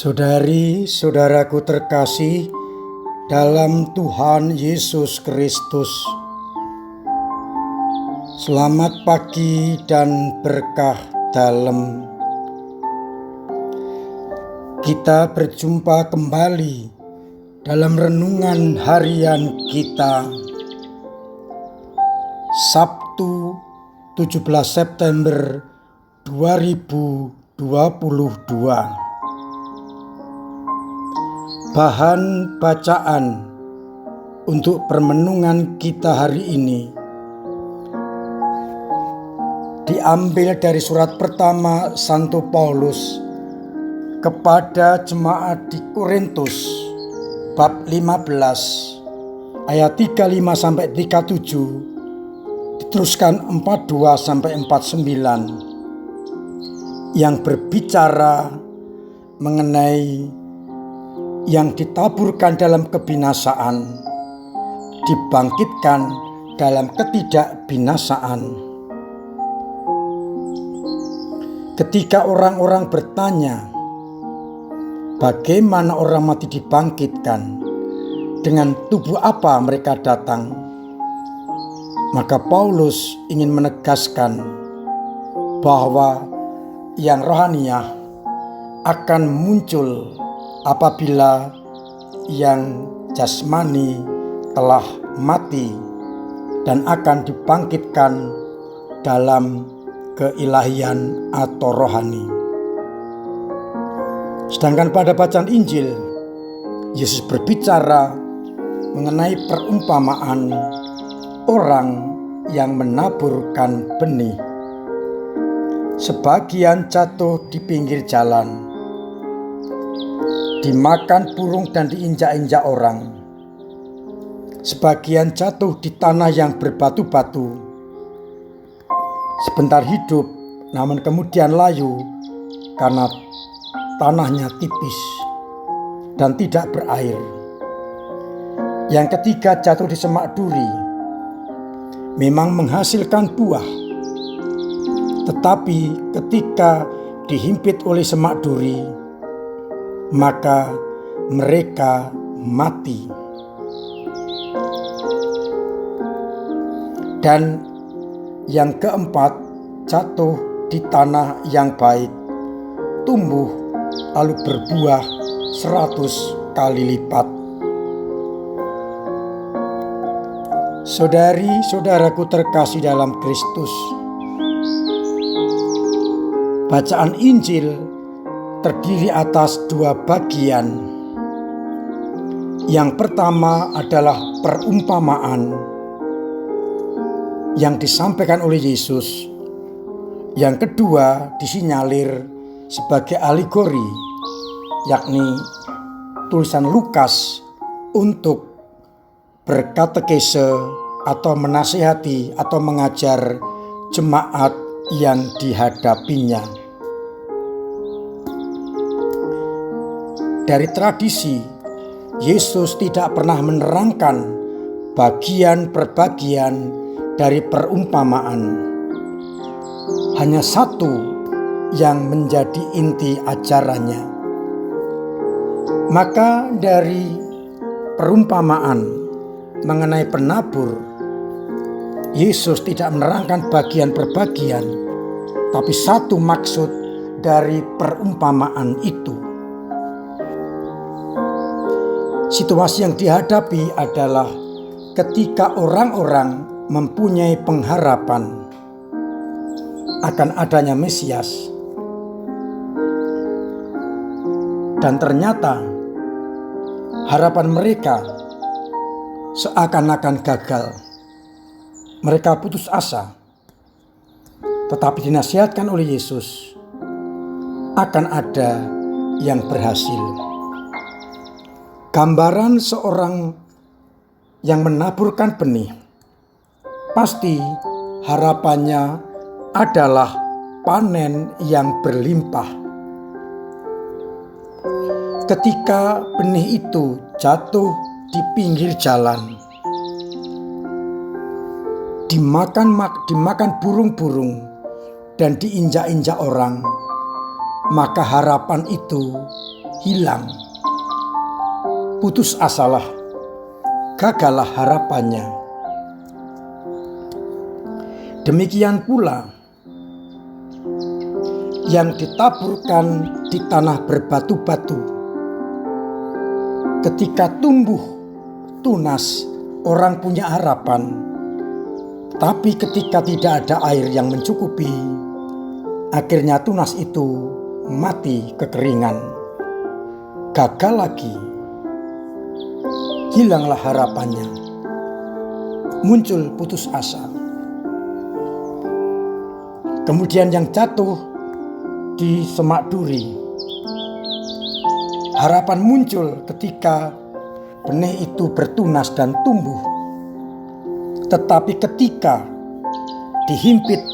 Saudari-saudaraku terkasih dalam Tuhan Yesus Kristus, selamat pagi dan berkah dalam. Kita berjumpa kembali dalam renungan harian kita, Sabtu 17 September 2022. Bahan bacaan untuk permenungan kita hari ini diambil dari surat pertama Santo Paulus kepada jemaat di Korintus bab 15 ayat 35 sampai 37, diteruskan 42 sampai 49, yang berbicara mengenai yang ditaburkan dalam kebinasaan dibangkitkan dalam ketidakbinasaan. Ketika orang-orang bertanya, bagaimana orang mati dibangkitkan, dengan tubuh apa mereka datang, maka Paulus ingin menegaskan bahwa yang rohaniah akan muncul apabila yang jasmani telah mati dan akan dibangkitkan dalam keilahian atau rohani. Sedangkan pada bacaan Injil, Yesus berbicara mengenai perumpamaan orang yang menaburkan benih. Sebagian jatuh di pinggir jalan, dimakan burung dan diinjak-injak orang. Sebagian jatuh di tanah yang berbatu-batu, sebentar hidup namun kemudian layu karena tanahnya tipis dan tidak berair. Yang ketiga jatuh di semak duri, memang menghasilkan buah, tetapi ketika dihimpit oleh semak duri, maka mereka mati. Dan yang keempat jatuh di tanah yang baik, tumbuh lalu berbuah 100 kali lipat. Saudari-saudaraku terkasih dalam Kristus, bacaan Injil terdiri atas dua bagian. Yang pertama adalah perumpamaan yang disampaikan oleh Yesus. Yang kedua disinyalir sebagai alegori, yakni tulisan Lukas untuk berkatekese atau menasihati atau mengajar jemaat yang dihadapinya. Dari tradisi, Yesus tidak pernah menerangkan bagian per bagian dari perumpamaan. Hanya satu yang menjadi inti ajarannya. Maka dari perumpamaan mengenai penabur, Yesus tidak menerangkan bagian per bagian, tapi satu maksud dari perumpamaan itu. Situasi yang dihadapi adalah ketika orang-orang mempunyai pengharapan akan adanya Mesias, dan ternyata harapan mereka seakan-akan gagal. Mereka putus asa, tetapi dinasihatkan oleh Yesus akan ada yang berhasil. Gambaran seorang yang menaburkan benih, pasti harapannya adalah panen yang berlimpah. Ketika benih itu jatuh di pinggir jalan, dimakan burung-burung dan diinjak-injak orang, maka harapan itu hilang. Putus asalah, gagallah harapannya. Demikian pula yang ditaburkan di tanah berbatu-batu, ketika tumbuh tunas orang punya harapan, tapi ketika tidak ada air yang mencukupi, akhirnya tunas itu mati kekeringan. Gagal lagi, hilanglah harapannya, muncul putus asa. Kemudian yang jatuh di semak duri, harapan muncul ketika benih itu bertunas dan tumbuh. Tetapi ketika dihimpit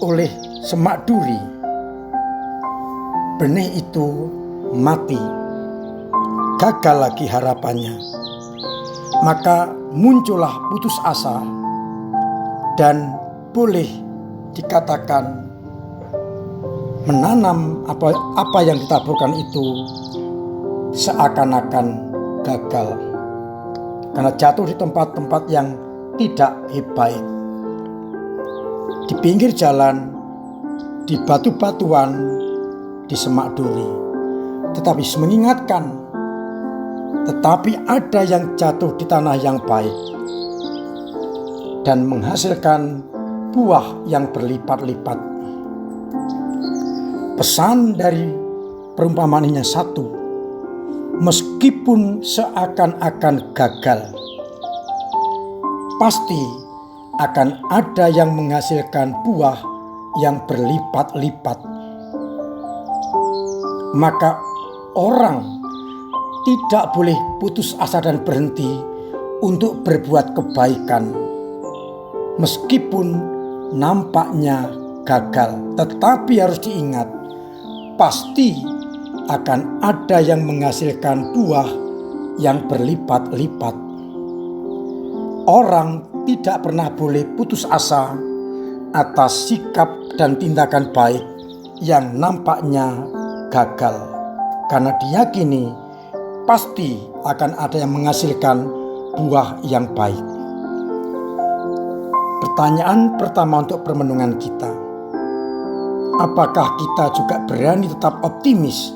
oleh semak duri, benih itu mati. Gagal lagi harapannya. Maka muncullah putus asa, dan boleh dikatakan menanam apa yang ditaburkan itu seakan-akan gagal, karena jatuh di tempat-tempat yang tidak baik, di pinggir jalan, di batu-batuan, di semak duri. Tetapi mengingatkan, tetapi ada yang jatuh di tanah yang baik dan menghasilkan buah yang berlipat-lipat. Pesan dari perumpamaan ini satu: meskipun seakan-akan gagal, pasti akan ada yang menghasilkan buah yang berlipat-lipat. Maka orang tidak boleh putus asa dan berhenti untuk berbuat kebaikan, meskipun nampaknya gagal. Tetapi harus diingat, pasti akan ada yang menghasilkan buah yang berlipat-lipat. Orang tidak pernah boleh putus asa atas sikap dan tindakan baik yang nampaknya gagal, karena diyakini pasti akan ada yang menghasilkan buah yang baik. Pertanyaan pertama untuk permenungan kita: apakah kita juga berani tetap optimis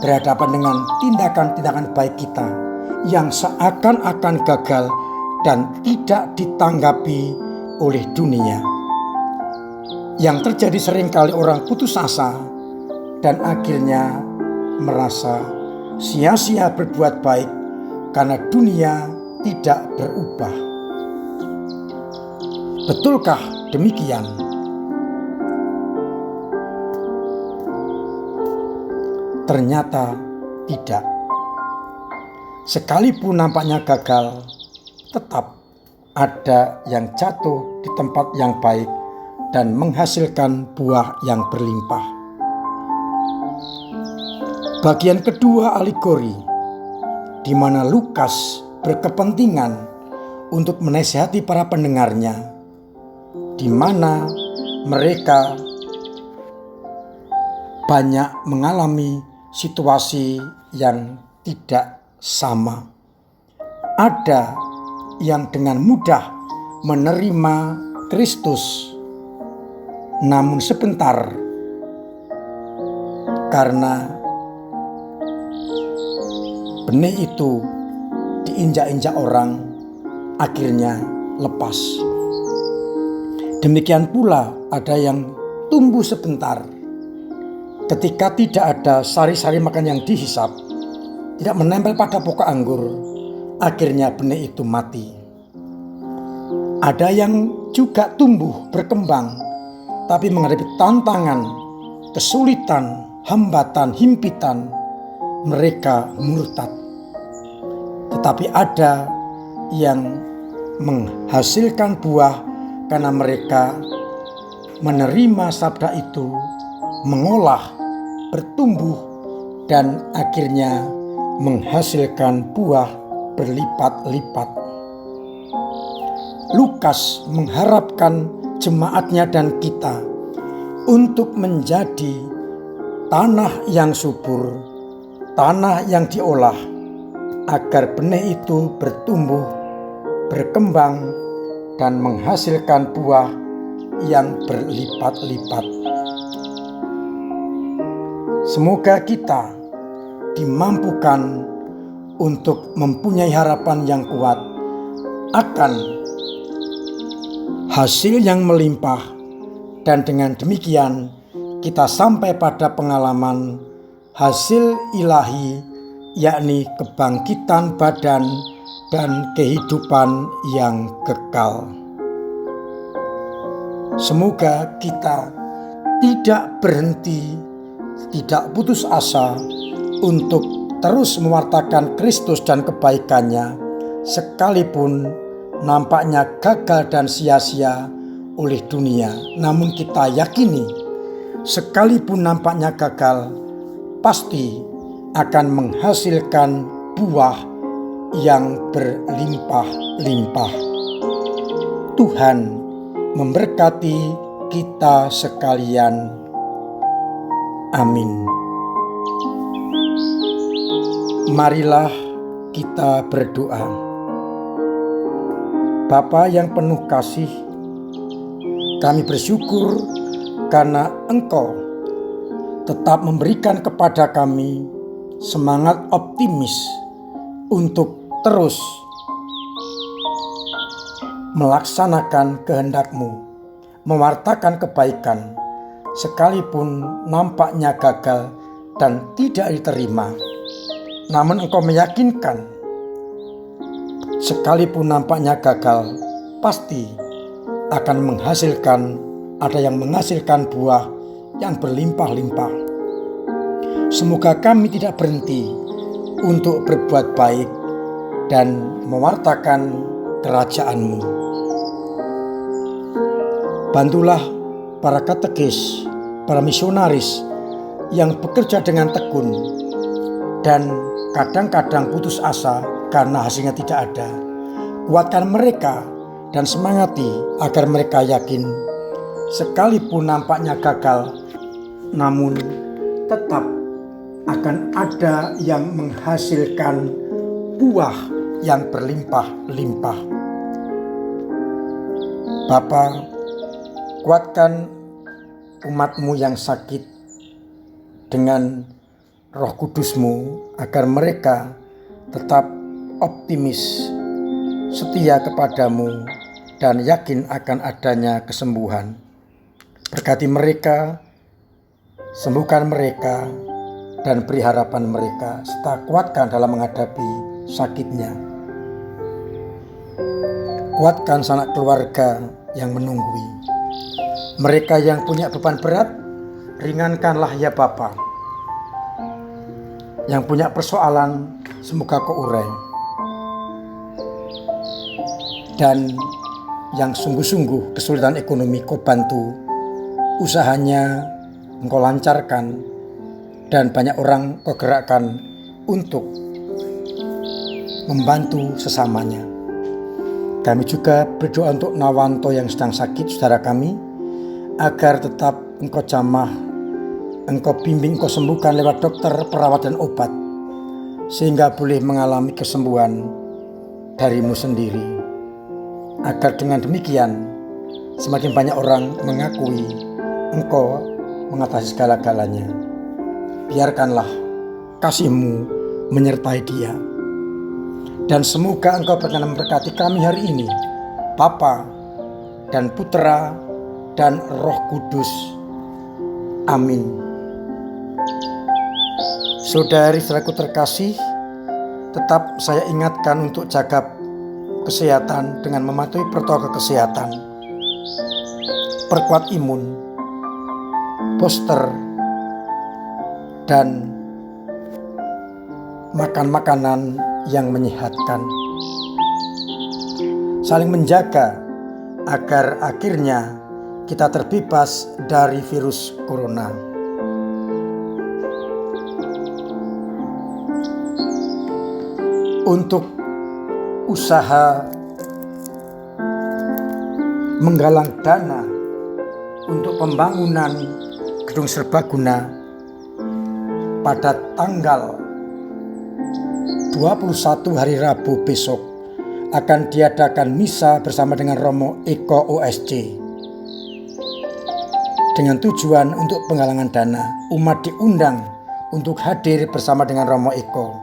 berhadapan dengan tindakan-tindakan baik kita yang seakan-akan gagal dan tidak ditanggapi oleh dunia? Yang terjadi seringkali orang putus asa dan akhirnya merasa sia-sia berbuat baik karena dunia tidak berubah. Betulkah demikian? Ternyata tidak. Sekalipun nampaknya gagal, tetap ada yang jatuh di tempat yang baik dan menghasilkan buah yang berlimpah. Bagian kedua alegori, di mana Lukas berkepentingan untuk menasihati para pendengarnya, di mana mereka banyak mengalami situasi yang tidak sama. Ada yang dengan mudah menerima Kristus, namun sebentar karena benih itu diinjak-injak orang, akhirnya lepas. Demikian pula ada yang tumbuh sebentar, ketika tidak ada sari-sari makan yang dihisap, tidak menempel pada pokok anggur, akhirnya benih itu mati. Ada yang juga tumbuh berkembang, tapi menghadapi tantangan, kesulitan, hambatan, himpitan, mereka murtad. Tetapi ada yang menghasilkan buah karena mereka menerima sabda itu, mengolah, bertumbuh, dan akhirnya menghasilkan buah berlipat-lipat. Lukas mengharapkan jemaatnya dan kita untuk menjadi tanah yang subur, tanah yang diolah agar benih itu bertumbuh, berkembang, dan menghasilkan buah yang berlipat-lipat. Semoga kita dimampukan untuk mempunyai harapan yang kuat akan hasil yang melimpah, dan dengan demikian kita sampai pada pengalaman hasil ilahi, yakni kebangkitan badan dan kehidupan yang kekal. Semoga kita tidak berhenti, tidak putus asa untuk terus mewartakan Kristus dan kebaikannya, sekalipun nampaknya gagal dan sia-sia oleh dunia. Namun kita yakini, sekalipun nampaknya gagal, pasti akan menghasilkan buah yang berlimpah-limpah. Tuhan memberkati kita sekalian. Amin. Marilah kita berdoa. Bapa yang penuh kasih, kami bersyukur karena Engkau tetap memberikan kepada kami semangat optimis untuk terus melaksanakan kehendak-Mu, mewartakan kebaikan, sekalipun nampaknya gagal dan tidak diterima. Namun Engkau meyakinkan, sekalipun nampaknya gagal, pasti akan menghasilkan, ada yang menghasilkan buah yang berlimpah-limpah. Semoga kami tidak berhenti untuk berbuat baik dan mewartakan kerajaan-Mu. Bantulah para katekis, para misionaris yang bekerja dengan tekun dan kadang-kadang putus asa karena hasilnya tidak ada. Kuatkan mereka dan semangati agar mereka yakin, sekalipun nampaknya gagal, namun tetap akan ada yang menghasilkan buah yang berlimpah-limpah. Bapa, kuatkan umat-Mu yang sakit dengan Roh Kudus-Mu agar mereka tetap optimis, setia kepadamu, dan yakin akan adanya kesembuhan. Berkati mereka, sembuhkan mereka, dan beri harapan mereka, serta kuatkan dalam menghadapi sakitnya. Kuatkan sanak keluarga yang menunggui. Mereka yang punya beban berat, ringankanlah ya Bapa. Yang punya persoalan, semoga Kau urai. Dan yang sungguh-sungguh kesulitan ekonomi, Kau bantu. Usahanya Engkau lancarkan, dan banyak orang Kau gerakkan untuk membantu sesamanya. Kami juga berdoa untuk Nawanto yang sedang sakit, saudara kami, agar tetap Engkau jamah, Engkau bimbing, Engkau sembuhkan lewat dokter, perawat, dan obat, sehingga boleh mengalami kesembuhan dari-Mu sendiri. Agar dengan demikian semakin banyak orang mengakui Engkau mengatasi segala-galanya. Biarkanlah kasih-Mu menyertai dia. Dan semoga Engkau berkenan memberkati kami hari ini, Bapa dan Putra dan Roh Kudus. Amin. Saudari-saudaraku terkasih, tetap saya ingatkan untuk jaga kesehatan dengan mematuhi protokol kesehatan. Perkuat imun, booster, dan makan makanan yang menyehatkan. Saling menjaga agar akhirnya kita terbebas dari virus corona. Untuk usaha menggalang dana untuk pembangunan gedung serbaguna pada tanggal 21 hari Rabu besok akan diadakan misa bersama dengan Romo Eko OSC. Dengan tujuan untuk penggalangan dana, umat diundang untuk hadir bersama dengan Romo Eko.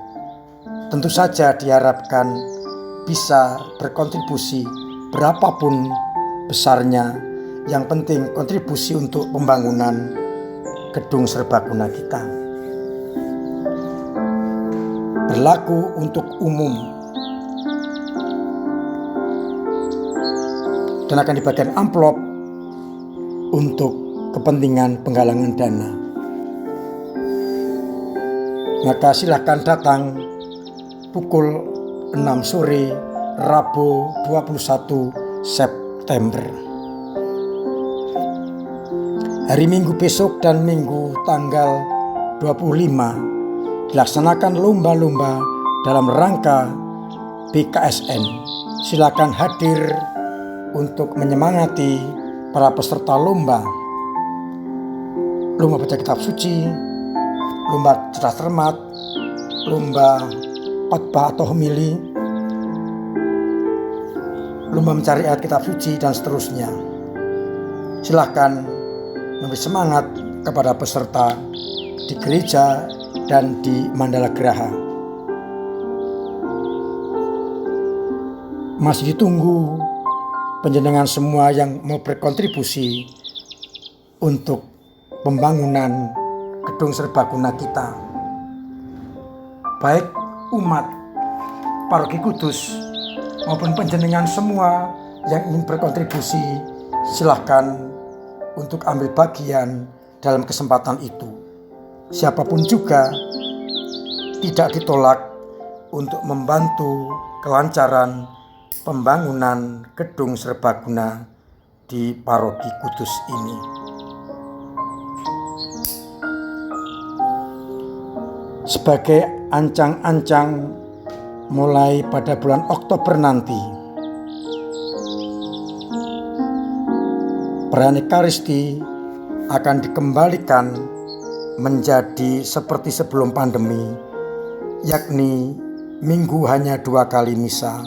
Tentu saja diharapkan bisa berkontribusi berapapun besarnya, yang penting kontribusi untuk pembangunan gedung serbaguna kita. Berlaku untuk umum dan akan dibagikan amplop untuk kepentingan penggalangan dana. Maka silahkan datang pukul 6 sore Rabu 21 September. Hari Minggu besok dan Minggu tanggal 25 dilaksanakan lomba-lomba dalam rangka BKSN. Silakan hadir untuk menyemangati para peserta lomba baca kitab suci, lomba cerdas cermat, lomba khotbah atau homili, lomba mencari ayat kitab suci, dan seterusnya. Silahkan memberi semangat kepada peserta di gereja dan di Mandala Graha. Masih ditunggu panjenengan semua yang mau berkontribusi untuk pembangunan gedung serbaguna kita. Baik umat Paroki Kudus maupun panjenengan semua yang ingin berkontribusi, silahkan untuk ambil bagian dalam kesempatan itu. Siapapun juga tidak ditolak untuk membantu kelancaran pembangunan gedung serbaguna di Paroki Kudus ini. Sebagai ancang-ancang mulai pada bulan Oktober nanti, perayaan Ekaristi akan dikembalikan menjadi seperti sebelum pandemi, yakni Minggu hanya 2 kali misa,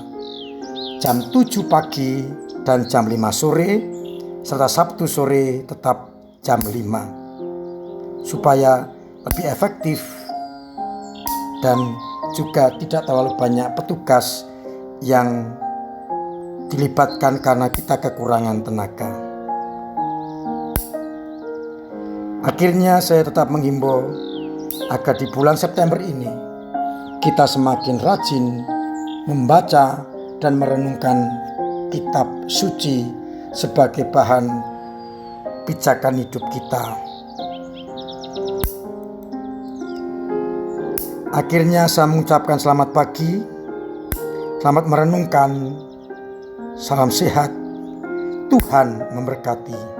jam 7 pagi dan jam 5 sore, serta Sabtu sore tetap jam 5, supaya lebih efektif dan juga tidak terlalu banyak petugas yang dilibatkan karena kita kekurangan tenaga. Akhirnya saya tetap menghimbau agar di bulan September ini kita semakin rajin membaca dan merenungkan kitab suci sebagai bahan pijakan hidup kita. Akhirnya saya mengucapkan selamat pagi, selamat merenungkan, salam sehat, Tuhan memberkati.